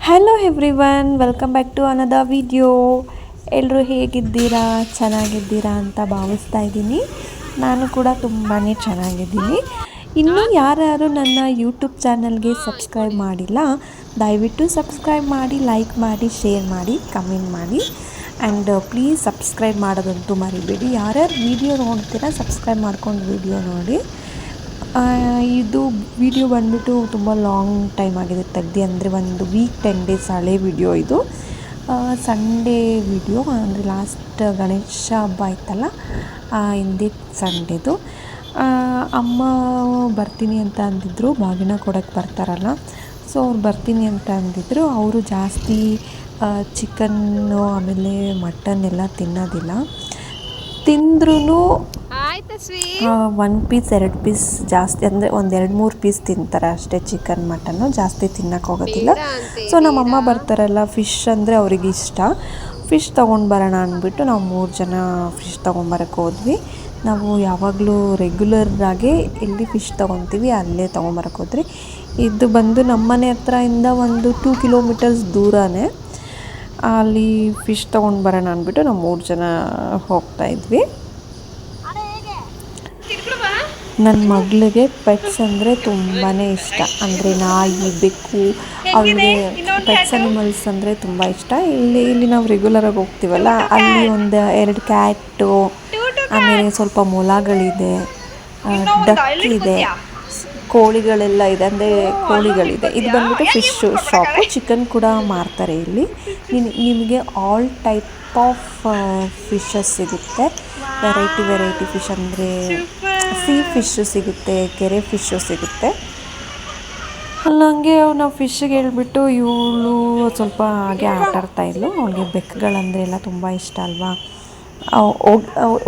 Hello everyone, welcome back to another video. ಎಲ್ಲರೂ ಹೇಗಿದ್ದೀರಾ? ಚೆನ್ನಾಗಿದ್ದೀರಾ ಅಂತ ಭಾವಿಸ್ತಾ ಇದ್ದೀನಿ. ನಾನು ಕೂಡ ತುಂಬಾ ಚೆನ್ನಾಗಿದ್ದೀನಿ. ಇನ್ನೂ ಯಾರ್ಯಾರು ನನ್ನ ಯೂಟ್ಯೂಬ್ ಚಾನಲ್ಗೆ ಸಬ್ಸ್ಕ್ರೈಬ್ ಮಾಡಿಲ್ಲ, ದಯವಿಟ್ಟು ಸಬ್ಸ್ಕ್ರೈಬ್ ಮಾಡಿ, ಲೈಕ್ ಮಾಡಿ, ಶೇರ್ ಮಾಡಿ, ಕಮೆಂಟ್ ಮಾಡಿ. ಆ್ಯಂಡ್ ಪ್ಲೀಸ್ ಸಬ್ಸ್ಕ್ರೈಬ್ ಮಾಡೋದಂತೂ ಮರಿಬೇಡಿ. ಯಾರ್ಯಾರು ವಿಡಿಯೋ ನೋಡ್ತೀರಾ ಸಬ್ಸ್ಕ್ರೈಬ್ ಮಾಡ್ಕೊಂಡು ವಿಡಿಯೋ ನೋಡಿ. ಇದು ವಿಡಿಯೋ ಬಂದುಬಿಟ್ಟು ತುಂಬ ಲಾಂಗ್ ಟೈಮ್ ಆಗಿದೆ ತೆಗ್ದು, ಅಂದರೆ ಒಂದು ವೀಕ್ 10 days ಹಳೆ ವಿಡಿಯೋ ಇದು. ಸಂಡೇ ವಿಡಿಯೋ, ಅಂದರೆ ಲಾಸ್ಟ್ ಗಣೇಶ ಹಬ್ಬ ಆಯ್ತಲ್ಲ, ಹಿಂದಿನ ಸಂಡೇದು. ಅಮ್ಮ ಬರ್ತೀನಿ ಅಂತ ಅಂದಿದ್ರು, ಬಾಗಿನ ಕೊಡೋಕ್ಕೆ ಬರ್ತಾರಲ್ಲ, ಸೊ ಅವ್ರು ಬರ್ತೀನಿ ಅಂತ ಅಂದಿದ್ರು. ಅವರು ಜಾಸ್ತಿ ಚಿಕನ್ನು ಆಮೇಲೆ ಮಟನ್ ಎಲ್ಲ ತಿನ್ನೋದಿಲ್ಲ. ತಿಂದ್ರೂ 1 ಪೀಸ್ 2 ಪೀಸ್ ಜಾಸ್ತಿ, ಅಂದರೆ ಒಂದು 2-3 ಪೀಸ್ ತಿಂತಾರೆ ಅಷ್ಟೇ. ಚಿಕನ್ ಮಟನ್ನು ಜಾಸ್ತಿ ತಿನ್ನಕ್ಕೆ ಹೋಗೋದಿಲ್ಲ. ಸೊ ನಮ್ಮಮ್ಮ ಬರ್ತಾರಲ್ಲ, ಫಿಶ್ ಅಂದರೆ ಅವ್ರಿಗೆ ಇಷ್ಟ. ಫಿಶ್ ತೊಗೊಂಡು ಬರೋಣ ಅಂದ್ಬಿಟ್ಟು ನಾವು 3 ಜನ ಫಿಶ್ ತೊಗೊಂಬರಕ್ಕೆ ಹೋದ್ವಿ. ನಾವು ಯಾವಾಗಲೂ ರೆಗ್ಯುಲರಾಗಿ ಎಲ್ಲಿ ಫಿಶ್ ತೊಗೊತೀವಿ ಅಲ್ಲೇ ತೊಗೊಂಬರಕ್ಕೆ ಹೋದ್ರಿ. ಇದು ಬಂದು ನಮ್ಮನೆ ಹತ್ರದಿಂದ ಒಂದು 2 kilometers ದೂರನೇ. ಅಲ್ಲಿ ಫಿಶ್ ತೊಗೊಂಡು ಬರೋಣ ಅಂದ್ಬಿಟ್ಟು ನಾವು 3 ಜನ ಹೋಗ್ತಾಯಿದ್ವಿ. ನನ್ನ ಮಗಳಿಗೆ ಪೆಟ್ಸ್ ಅಂದರೆ ತುಂಬಾ ಇಷ್ಟ. ಅಂದರೆ ನಾಯಿ, ಬೆಕ್ಕು, ಅವಳಿಗೆ ಪೆಟ್ಸ್ ಅನಿಮಲ್ಸ್ ಅಂದರೆ ತುಂಬ ಇಷ್ಟ. ಇಲ್ಲಿ ನಾವು ರೆಗ್ಯುಲರಾಗಿ ಹೋಗ್ತೀವಲ್ಲ, ಅಲ್ಲಿ ಒಂದು 2 ಕ್ಯಾಟು, ಆಮೇಲೆ ಸ್ವಲ್ಪ ಮೊಲಗಳಿದೆ, ಡಕ್ ಇದೆ, ಕೋಳಿಗಳೆಲ್ಲ ಇದೆ, ಅಂದರೆ ಕೋಳಿಗಳಿದೆ. ಇದು ಬಂದ್ಬಿಟ್ಟು ಫಿಶ್ ಶಾಪು. ಚಿಕನ್ ಕೂಡ ಮಾರ್ತಾರೆ ಇಲ್ಲಿ. ನಿಮಗೆ ಆಲ್ ಟೈಪ್ ಆಫ್ ಫಿಶಸ್ ಸಿಗುತ್ತೆ. ವೆರೈಟಿ ಫಿಶ್, ಅಂದರೆ ಸೀ ಫಿಶ್ಶು ಸಿಗುತ್ತೆ, ಕೆರೆ ಫಿಶ್ಶು ಸಿಗುತ್ತೆ. ಅಲ್ಲಂಗೆ ನಾವು ಫಿಶ್ಶಿಗೆ ಹೇಳ್ಬಿಟ್ಟು ಇವಳು ಸ್ವಲ್ಪ ಹಾಗೆ ಆಟಾಡ್ತಾಯಿದ್ಲು. ಅವಳಿಗೆ ಬೆಕ್ಕುಗಳಂದರೆ ಎಲ್ಲ ತುಂಬ ಇಷ್ಟ ಅಲ್ವಾ.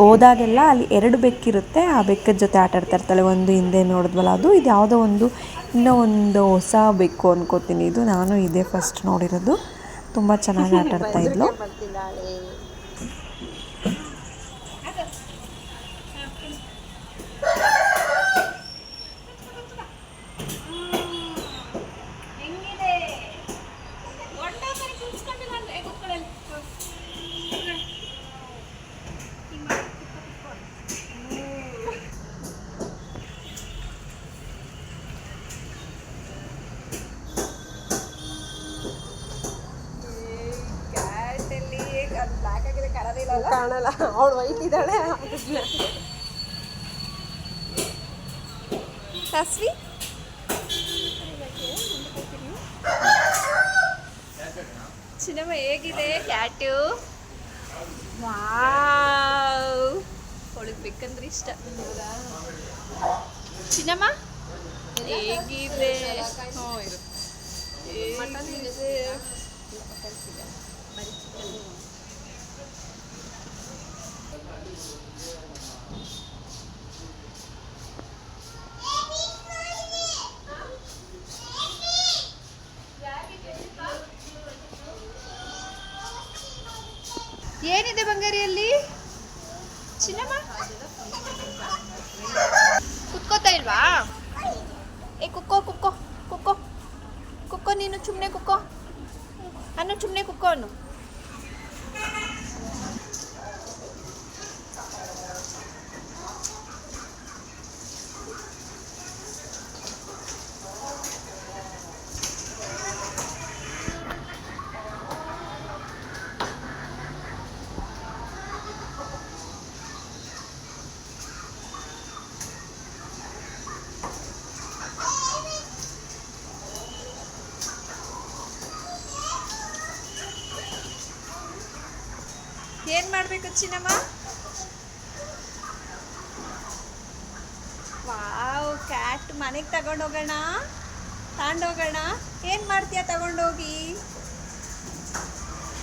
ಹೋದಾಗೆಲ್ಲ ಅಲ್ಲಿ 2 ಬೆಕ್ಕಿರುತ್ತೆ, ಆ ಬೆಕ್ಕದ ಜೊತೆ ಆಟಾಡ್ತಾ ಇರ್ತಾಳೆ. ಒಂದು ಹಿಂದೆ ನೋಡಿದ್ವಲ್ಲ, ಇದು ಯಾವುದೋ ಇನ್ನೂ ಒಂದು ಹೊಸ ಬೆಕ್ಕು ಅನ್ಕೋತೀನಿ ಇದು. ನಾನು ಇದೇ ಫಸ್ಟ್ ನೋಡಿರೋದು. ತುಂಬ ಚೆನ್ನಾಗಿ ಆಟಾಡ್ತಾಯಿದ್ಲು. ಕಾಣಲ್ಲ, ಅವಳು ವೈಟ್ ಇದ್ದಾಳೆ. ತಸ್ವಿ ಚಿನ್ನಮ್ಮ ಹೇಗಿದೆ ಕ್ಯಾಟು? ವಾವ್, ಅವಳಿಗೆ ಬೇಕಂದ್ರೆ ಇಷ್ಟ. ಚಿನ್ನಮ್ಮ ಹೇಗಿದೆ? ಮಟನ್ ಇದೆ, ಏನಿದೆ ಬಂಗಾರಿಯಲ್ಲಿ? ಚಿನ್ನಮ್ಮ ಕುತ್ಕೋತಾ ಇಲ್ವಾ? ಕುಕ್ಕೋ ಕುಕ್ಕೋ ಕುಕ್ಕೋ ಕುಕ್ಕೋ, ನೀನು ಸುಮ್ಮನೆ ಕುಕ್ಕೋ ಅನ್ನು, ಸುಮ್ಮನೆ ಕುಕ್ಕೋ ಅನ್ನು. ಏನು ಮಾಡಬೇಕು ಚಿನ್ನಮ್ಮ? ವಾವ್, ಕ್ಯಾಟ್ ಮನೆಗೆ ತಗೊಂಡೋಗೋಣ. ಏನು ಮಾಡ್ತೀಯ ತಗೊಂಡೋಗಿ?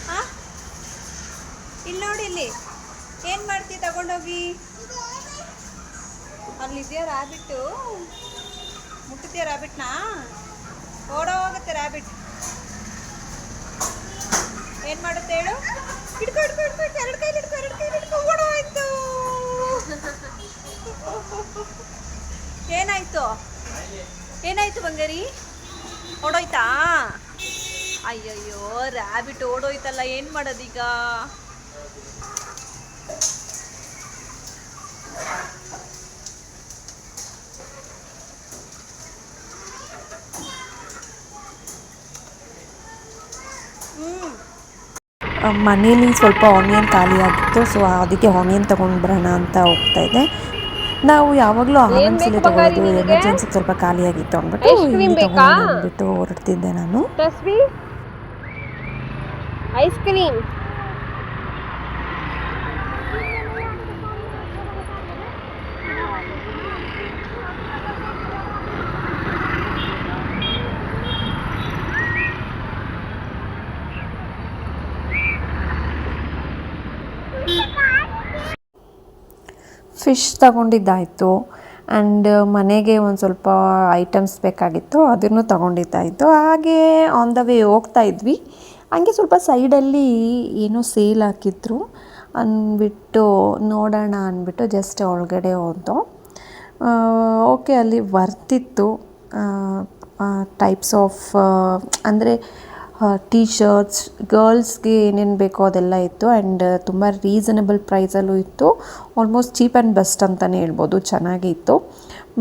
ಹಾಂ, ಇಲ್ಲಿ ನೋಡಿ, ಇಲ್ಲಿ ಏನು ಮಾಡ್ತೀಯ ತಗೊಂಡೋಗಿ? ಅಲ್ಲಿದೆಯಾ ರ್ಯಾಬಿಟ್ಟು? ಮುಟ್ತೀಯ ರ್ಯಾಬಿಟ್ನಾ? ಓಡೋಗುತ್ತೆ ರ್ಯಾಬಿಟ್. ಏನು ಮಾಡುತ್ತೆ ಹೇಳು? ಹಿಡ್ಕೊ, 2 ಕೈಲಿ ಹಿಡ್ಕೊ, ಓಡೋಯ್ತು. ಏನಾಯ್ತು ಬಂಗಾರಿ? ಓಡೋಯ್ತಾ? ಅಯ್ಯಯ್ಯೋ ರ್ಯಾಬಿಟ್ ಓಡೋಯ್ತಲ್ಲ, ಏನು ಮಾಡೋದೀಗ? ಮನೇಲಿ ಸ್ವಲ್ಪ ಆನಿಯನ್ ಖಾಲಿ ಆಗಿತ್ತು, ಸೊ ಅದಕ್ಕೆ ಆನಿಯನ್ ತೊಗೊಂಡು ಬರೋಣ ಅಂತ ಹೋಗ್ತಾ ಇದ್ದೆ. ನಾವು ಯಾವಾಗಲೂ ಆವನ್ಸಲ್ಲಿ ತೊಗೊಳ್ಳೋದು, ಎಮರ್ಜೆನ್ಸಿಗೆ ಸ್ವಲ್ಪ ಖಾಲಿಯಾಗಿತ್ತು ಅಂದ್ಬಿಟ್ಟು ಇಲ್ಲಿ ತೊಗೊಳ್ಳೋಣ ಅಂದ್ಬಿಟ್ಟು ಹೊರಡ್ತಿದ್ದೆ ನಾನು. ಐಸ್ ಕ್ರೀಮ್ ಫಿಶ್ ತಗೊಂಡಿದ್ದಾಯಿತು, ಆ್ಯಂಡ್ ಮನೆಗೆ ಒಂದು ಸ್ವಲ್ಪ ಐಟಮ್ಸ್ ಬೇಕಾಗಿತ್ತು, ಅದನ್ನು ತಗೊಂಡಿದ್ದಾಯಿತು. ಹಾಗೆ ಆನ್ ದ ವೇ ಹೋಗ್ತಾ ಇದ್ವಿ, ಹಂಗೆ ಸ್ವಲ್ಪ ಸೈಡಲ್ಲಿ ಏನೋ ಸೇಲ್ ಹಾಕಿದ್ರು ಅಂದ್ಬಿಟ್ಟು ನೋಡೋಣ ಅಂದ್ಬಿಟ್ಟು ಜಸ್ಟ್ ಒಳಗಡೆ ಹೋದೋ. ಓಕೆ, ಅಲ್ಲಿ ವರ್ತಿತ್ತು. ಟೈಪ್ಸ್ ಆಫ್ ಅಂದರೆ ಟೀ ಶರ್ಟ್ಸ್, ಗರ್ಲ್ಸ್ಗೆ ಏನೇನು ಬೇಕೋ ಅದೆಲ್ಲ ಇತ್ತು, ಆ್ಯಂಡ್ ತುಂಬ ರೀಸನಬಲ್ ಪ್ರೈಸಲ್ಲೂ ಇತ್ತು. ಆಲ್ಮೋಸ್ಟ್ ಚೀಪ್ ಆ್ಯಂಡ್ ಬೆಸ್ಟ್ ಅಂತಲೇ ಹೇಳ್ಬೋದು, ಚೆನ್ನಾಗೇ ಇತ್ತು.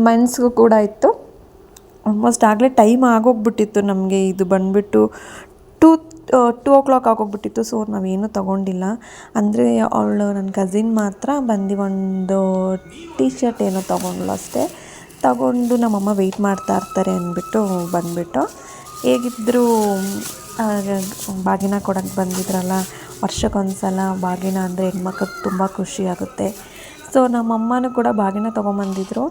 ಮೆನ್ಸ್ಗೂ ಕೂಡ ಇತ್ತು. ಆಲ್ಮೋಸ್ಟ್ ಆಗಲೇ ಟೈಮ್ ಆಗೋಗ್ಬಿಟ್ಟಿತ್ತು ನಮಗೆ, ಇದು ಬಂದುಬಿಟ್ಟು 2 o'clock ಆಗೋಗ್ಬಿಟ್ಟಿತ್ತು. ಸೊ ನಾವೇನು ತೊಗೊಂಡಿಲ್ಲ. ಅಂದರೆ ಅವಳು ನನ್ನ ಕಸಿನ್ ಮಾತ್ರ ಬಂದು ಒಂದು ಟೀ ಶರ್ಟ್ ಏನೋ ತೊಗೊಂಡ್ಳು ಅಷ್ಟೇ. ತಗೊಂಡು ನಮ್ಮಮ್ಮ ವೆಯ್ಟ್ ಮಾಡ್ತಾ ಇರ್ತಾರೆ ಅಂದ್ಬಿಟ್ಟು ಬಂದುಬಿಟ್ಟು, ಹೇಗಿದ್ದರೂ ಬಾಗಿನ ಕೊಡೋಕ್ಕೆ ಬಂದಿದ್ರಲ್ಲ, ವರ್ಷಕ್ಕೊಂದ್ಸಲ ಬಾಗಿನ ಅಂದರೆ ಹೆಣ್ಮಕ್ಳಿಗೆ ತುಂಬ ಖುಷಿಯಾಗುತ್ತೆ. ಸೊ ನಮ್ಮಮ್ಮನೂ ಕೂಡ ಬಾಗಿನ ತೊಗೊಂಬಂದಿದ್ರು.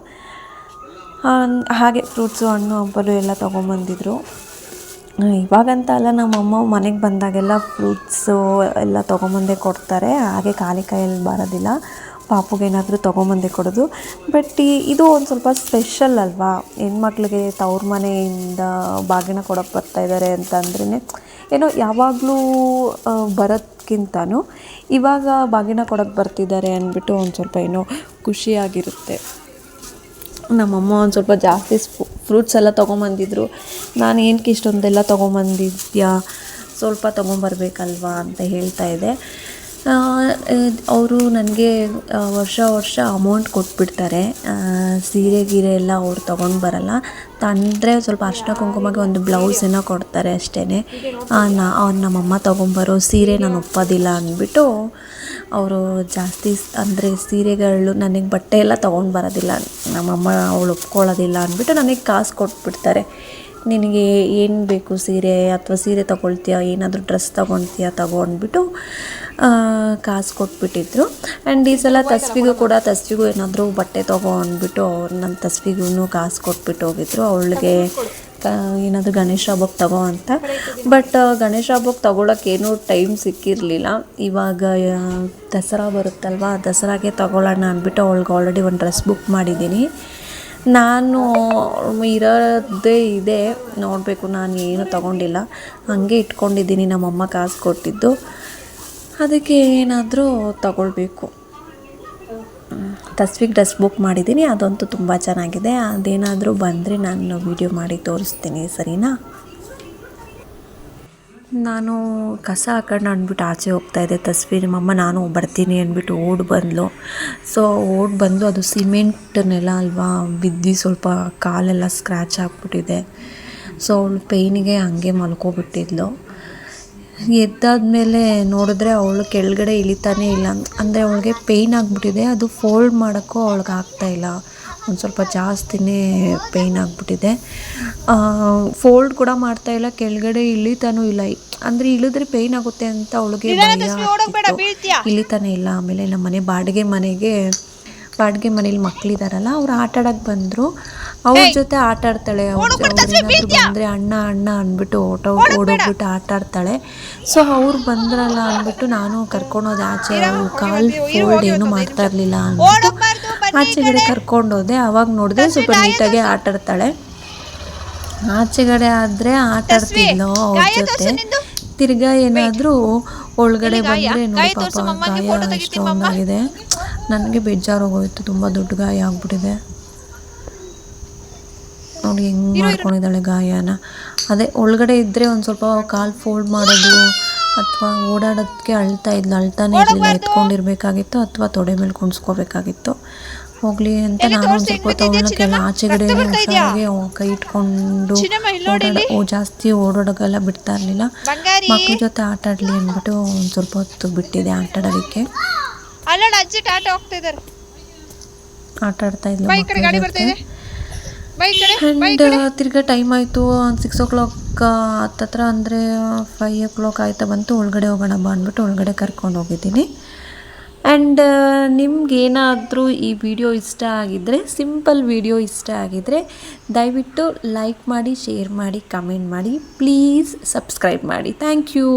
ಹಾಗೆ ಫ್ರೂಟ್ಸು, ಹಣ್ಣು ಹಂಪಲು ಎಲ್ಲ ತೊಗೊಂಬಂದಿದ್ರು. ಇವಾಗಂತ ಅಲ್ಲ, ನಮ್ಮಮ್ಮ ಮನೆಗೆ ಬಂದಾಗೆಲ್ಲ ಫ್ರೂಟ್ಸು ಎಲ್ಲ ತೊಗೊಂಬಂದೇ ಕೊಡ್ತಾರೆ. ಹಾಗೆ ಖಾಲಿ ಕೈಯಲ್ಲಿ ಬರೋದಿಲ್ಲ, ಪಾಪುಗೇನಾದರೂ ತೊಗೊಂಬಂದೇ ಕೊಡೋದು. ಬಟ್ ಇದು ಒಂದು ಸ್ವಲ್ಪ ಸ್ಪೆಷಲ್ ಅಲ್ವಾ, ಹೆಣ್ಮಕ್ಳಿಗೆ ತವ್ರ ಮನೆಯಿಂದ ಬಾಗಿನ ಕೊಡೋಕ್ಕೆ ಬರ್ತಾಯಿದ್ದಾರೆ ಅಂತಂದ್ರೇ ಏನೋ ಯಾವಾಗಲೂ ಬರೋದಕ್ಕಿಂತನೂ ಇವಾಗ ಬಾಗಿನ ಕೊಡೋಕ್ಕೆ ಬರ್ತಿದ್ದಾರೆ ಅಂದ್ಬಿಟ್ಟು ಒಂದು ಸ್ವಲ್ಪ ಏನೋ ಖುಷಿಯಾಗಿರುತ್ತೆ. ನಮ್ಮಮ್ಮ ಒಂದು ಸ್ವಲ್ಪ ಜಾಸ್ತಿ ಫ್ರೂಟ್ಸ್ ಎಲ್ಲ ತೊಗೊಂಬಂದಿದ್ರು. ನಾನು ಏನಕ್ಕೆ ಇಷ್ಟೊಂದೆಲ್ಲ ತೊಗೊಂಬಂದಿದ್ಯಾ, ಸ್ವಲ್ಪ ತೊಗೊಂಬರ್ಬೇಕಲ್ವಾ ಅಂತ ಹೇಳ್ತಾಯಿದ್ದೆ. ಅವರು ನನಗೆ ವರ್ಷ ಅಮೌಂಟ್ ಕೊಟ್ಬಿಡ್ತಾರೆ. ಸೀರೆ ಗೀರೆ ಎಲ್ಲ ಅವ್ರು ತೊಗೊಂಡು ಬರಲ್ಲ, ತಂದರೆ ಸ್ವಲ್ಪ ಅರ್ಶಿನ ಕುಂಕುಮಕ್ಕೆ ಒಂದು ಬ್ಲೌಸನ್ನು ಕೊಡ್ತಾರೆ ಅಷ್ಟೇ. ನಮ್ಮಮ್ಮ ತೊಗೊಂಬರೋ ಸೀರೆ ನಾನು ಒಪ್ಪೋದಿಲ್ಲ ಅಂದ್ಬಿಟ್ಟು ಅವರು ಜಾಸ್ತಿ ಅಂದರೆ ಸೀರೆಗಳು, ನನಗೆ ಬಟ್ಟೆ ಎಲ್ಲ ತೊಗೊಂಡು ಬರೋದಿಲ್ಲ ನಮ್ಮಮ್ಮ, ಅವಳು ಒಪ್ಕೊಳ್ಳೋದಿಲ್ಲ ಅಂದ್ಬಿಟ್ಟು ನನಗೆ ಕಾಸು ಕೊಟ್ಬಿಡ್ತಾರೆ. ನಿನಗೆ ಏನು ಬೇಕು ಸೀರೆ, ಅಥವಾ ಸೀರೆ ತೊಗೊಳ್ತೀಯಾ, ಏನಾದರೂ ಡ್ರೆಸ್ ತೊಗೊಳ್ತೀಯಾ ತಗೋ ಅಂದ್ಬಿಟ್ಟು ಕಾಸು ಕೊಟ್ಬಿಟ್ಟಿದ್ರು. ಆ್ಯಂಡ್ ಈ ಸಲ ತಸ್ವಿಗೂ ಏನಾದರೂ ಬಟ್ಟೆ ತೊಗೊ ಅಂದ್ಬಿಟ್ಟು ಅವ್ರು ನನ್ನ ತಸ್ವಿಗೂ ಕಾಸು ಕೊಟ್ಬಿಟ್ಟು ಹೋಗಿದ್ರು. ಅವಳಿಗೆ ಏನಾದರೂ ಗಣೇಶ ಹಬ್ಬಕ್ಕೆ ತಗೋ ಅಂತ. ಬಟ್ ಗಣೇಶ ಹಬ್ಬಕ್ಕೆ ತಗೊಳ್ಳೋಕ್ಕೇನೂ ಟೈಮ್ ಸಿಕ್ಕಿರಲಿಲ್ಲ. ಇವಾಗ ದಸರಾ ಬರುತ್ತಲ್ವ, ದಸರಾಗೆ ತಗೊಳ್ಳೋಣ ಅಂದ್ಬಿಟ್ಟು ಅವಳಿಗೆ ಆಲ್ರೆಡಿ ಒಂದು ಡ್ರೆಸ್ ಬುಕ್ ಮಾಡಿದ್ದೀನಿ. ನಾನು ಇರೋದೇ ಇದೆ, ನೋಡಬೇಕು, ನಾನು ಏನು ತೊಗೊಂಡಿಲ್ಲ, ಹಾಗೆ ಇಟ್ಕೊಂಡಿದ್ದೀನಿ. ನಮ್ಮಮ್ಮ ಕಾಸು ಕೊಟ್ಟಿದ್ದು, ಅದಕ್ಕೆ ಏನಾದರೂ ತಗೊಳ್ಬೇಕು. ತಸ್ವಿಗೆ ಡ್ರೆಸ್ ಬುಕ್ ಮಾಡಿದ್ದೀನಿ, ಅದಂತೂ ತುಂಬ ಚೆನ್ನಾಗಿದೆ. ಅದೇನಾದರೂ ಬಂದರೆ ನಾನು ವಿಡಿಯೋ ಮಾಡಿ ತೋರಿಸ್ತೀನಿ, ಸರಿನಾ? ನಾನು ಕಸ ಹಾಕೊಂಡು ಅಂದ್ಬಿಟ್ಟು ಆಚೆ ಹೋಗ್ತಾಯಿದ್ದೆ. ತಸ್ವಿ ನಮ್ಮಮ್ಮ ನಾನು ಬರ್ತೀನಿ ಅಂದ್ಬಿಟ್ಟು ಬಂದಳು. ಸೊ ಬಂದು ಅದು ಸಿಮೆಂಟ್ ನೆಲ ಅಲ್ವಾ, ಬಿದ್ದು ಸ್ವಲ್ಪ ಕಾಲೆಲ್ಲ ಸ್ಕ್ರ್ಯಾಚ್ ಆಗಿಬಿಟ್ಟಿದೆ. ಸೊ ಅವಳು ಪೇಯ್ನಿಗೆ ಹಂಗೆ ಮಲ್ಕೊಬಿಟ್ಟಿದ್ಲು. ಎದ್ದಾದ್ಮೇಲೆ ನೋಡಿದ್ರೆ ಅವಳು ಕೆಳಗಡೆ ಇಳಿತಾನೇ ಇಲ್ಲ. ಅಂದರೆ ಅವಳಿಗೆ ಪೇಯ್ನ್ ಆಗಿಬಿಟ್ಟಿದೆ, ಅದು ಫೋಲ್ಡ್ ಮಾಡೋಕ್ಕೂ ಅವಳಿಗೆ ಆಗ್ತಾಯಿಲ್ಲ. ಒಂದು ಸ್ವಲ್ಪ ಜಾಸ್ತಿನೇ ಪೇಯ್ನ್ ಆಗಿಬಿಟ್ಟಿದೆ. ಫೋಲ್ಡ್ ಕೂಡ ಮಾಡ್ತಾಯಿಲ್ಲ, ಕೆಳಗಡೆ ಇಳಿತಾನೂ ಇಲ್ಲ. ಅಂದರೆ ಇಳಿದ್ರೆ ಪೇಯ್ನ್ ಆಗುತ್ತೆ ಅಂತ ಅವಳಿಗೆ ಇಳಿತಾನೆ ಇಲ್ಲ. ಆಮೇಲೆ ನಮ್ಮ ಬಾಡಿಗೆ ಮನೇಲಿ ಮಕ್ಕಳಿದಾರಲ್ಲ, ಅವ್ರು ಆಟಾಡೋಕ್ಕೆ ಬಂದರು. ಅವ್ರ ಜೊತೆ ಆಟ ಆಡ್ತಾಳೆ. ಅವ್ರೇನಾದರೂ ಬಂದರೆ ಅಣ್ಣ ಅಂದ್ಬಿಟ್ಟು ಓಡೋಗ್ಬಿಟ್ಟು ಆಟ ಆಡ್ತಾಳೆ. ಸೊ ಅವ್ರು ಬಂದ್ರಲ್ಲ ಅಂದ್ಬಿಟ್ಟು ನಾನು ಕರ್ಕೊಂಡೋದೆ ಆಚೆ. ಕಾಲು ಫೋಲ್ಡ್ ಏನೂ ಮಾಡ್ತಾ ಇರಲಿಲ್ಲ ಅಂದ್ಬಿಟ್ಟು ಆಚೆಗಡೆ ಕರ್ಕೊಂಡೋದೆ. ಆವಾಗ ನೋಡಿದ್ರೆ ಸ್ವಲ್ಪ ನೀಟಾಗಿ ಆಟ ಆಡ್ತಾಳೆ. ಆಚೆಗಡೆ ಆದರೆ ಆಟ ಆಡ್ತಿದ್ಲು ಅವ್ರ ಜೊತೆ. ತಿರ್ಗಾ ಏನಾದರೂ ಒಳಗಡೆ ಬಂದರೆ ನೋಡಿ ಪಾಪ ಗಾಯ ಎಷ್ಟೊಂದಾಗಿದೆ. ನನಗೆ ಬೇಜಾರೋಗೋಯ್ತು, ತುಂಬ ದೊಡ್ಡ ಗಾಯ ಆಗ್ಬಿಟ್ಟಿದೆ. ನೋಡಿ ಹೆಂಗೆ ಮಾಡ್ಕೊಂಡಿದ್ದಾಳೆ ಗಾಯನ. ಅದೇ ಒಳಗಡೆ ಇದ್ದರೆ ಒಂದು ಸ್ವಲ್ಪ ಕಾಲು ಫೋಲ್ಡ್ ಮಾಡೋದು ಅಥವಾ ಓಡಾಡೋದಕ್ಕೆ ಅಳ್ತಾನೆ ಇರಲಿಲ್ಲ. ಎತ್ಕೊಂಡಿರ್ಬೇಕಾಗಿತ್ತು ಅಥವಾ ತೊಡೆ ಮೇಲೆ ಕುಣಿಸ್ಕೋಬೇಕಾಗಿತ್ತು. ಹೋಗಲಿ ಅಂತ ನಾನು ಒಂದು ಸ್ವಲ್ಪ ಹೊತ್ತು ಅವಳನ್ನ ಆಚೆಗಡೆ ಹುಷಾರಾಗಿ ಕೈ ಇಟ್ಕೊಂಡು ಜಾಸ್ತಿ ಓಡಾಡೋಕ್ಕೆಲ್ಲ ಬಿಡ್ತಾ ಇರಲಿಲ್ಲ. ಮಕ್ಳ ಜೊತೆ ಆಟ ಆಡಲಿ ಅಂದ್ಬಿಟ್ಟು ಒಂದು ಸ್ವಲ್ಪ ಹೊತ್ತು ಬಿಟ್ಟಿದೆ ಆಟ ಆಡೋದಕ್ಕೆ. ಆಟ ಆಡ್ತಾ ಇದ್ಲು ಆ್ಯಂಡ್ ತಿರ್ಗಾ ಟೈಮ್ ಆಯಿತು. 6 o'clock ಹತ್ತತ್ರ ಅಂದರೆ 5 o'clock ಆಯ್ತಾ ಬಂತು. ಒಳಗಡೆ ಹೋಗೋಣ ಬಾ ಅಂದ್ಬಿಟ್ಟು ಒಳಗಡೆ ಕರ್ಕೊಂಡು ಹೋಗಿದ್ದೀನಿ. ಆ್ಯಂಡ್ ನಿಮ್ಗೇನಾದರೂ ಈ ವಿಡಿಯೋ ಇಷ್ಟ ಆಗಿದ್ದರೆ, ಸಿಂಪಲ್ ವಿಡಿಯೋ ಇಷ್ಟ ಆಗಿದ್ದರೆ ದಯವಿಟ್ಟು ಲೈಕ್ ಮಾಡಿ, ಶೇರ್ ಮಾಡಿ, ಕಮೆಂಟ್ ಮಾಡಿ, ಪ್ಲೀಸ್ ಸಬ್ಸ್ಕ್ರೈಬ್ ಮಾಡಿ. Thank you.